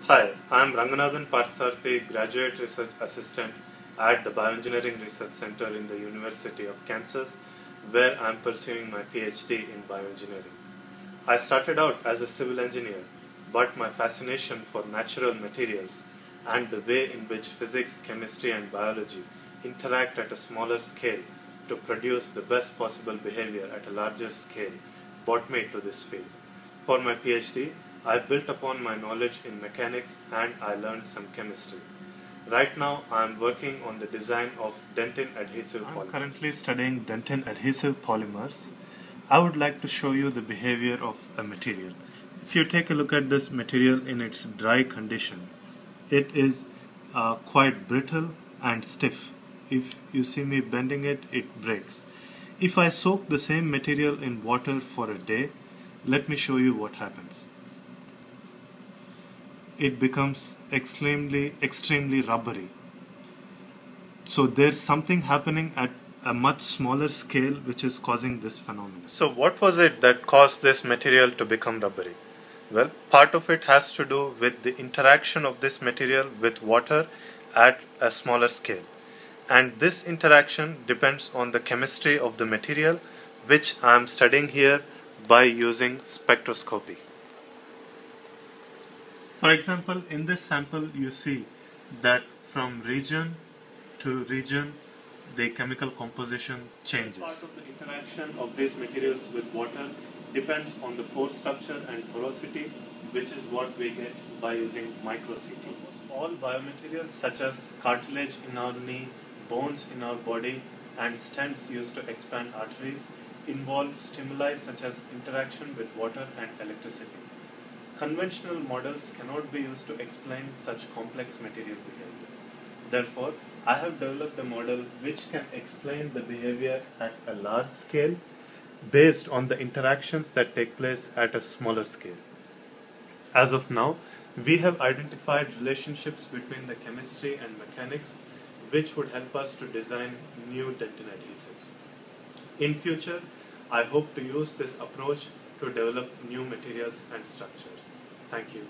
Hi, I am Ranganathan Parthasarathy, Graduate Research Assistant at the Bioengineering Research Center in the University of Kansas, where I am pursuing my PhD in bioengineering. I started out as a civil engineer, but my fascination for natural materials and the way in which physics, chemistry, and biology interact at a smaller scale to produce the best possible behavior at a larger scale brought me to this field. For my PhD, I built upon my knowledge in mechanics and I learned some chemistry. Right now, I am working on the design of dentin adhesive polymers. I'm currently studying dentin adhesive polymers. I would like to show you the behavior of a material. If you take a look at this material in its dry condition, it is quite brittle and stiff. If you see me bending it, it breaks. If I soak the same material in water for a day, let me show you what happens. It becomes extremely rubbery. So there's something happening at a much smaller scale which is causing this phenomenon. So what was it that caused this material to become rubbery? Well, part of it has to do with the interaction of this material with water at a smaller scale. And this interaction depends on the chemistry of the material, which I am studying here by using spectroscopy. For example, in this sample you see that from region to region the chemical composition changes. Part of the interaction of these materials with water depends on the pore structure and porosity, which is what we get by using micro-CT. All biomaterials such as cartilage in our knee, bones in our body, and stents used to expand arteries involve stimuli such as interaction with water and electricity. Conventional models cannot be used to explain such complex material behavior. Therefore, I have developed a model which can explain the behavior at a large scale based on the interactions that take place at a smaller scale. As of now, we have identified relationships between the chemistry and mechanics which would help us to design new dentin adhesives. In future, I hope to use this approach to develop new materials and structures. Thank you.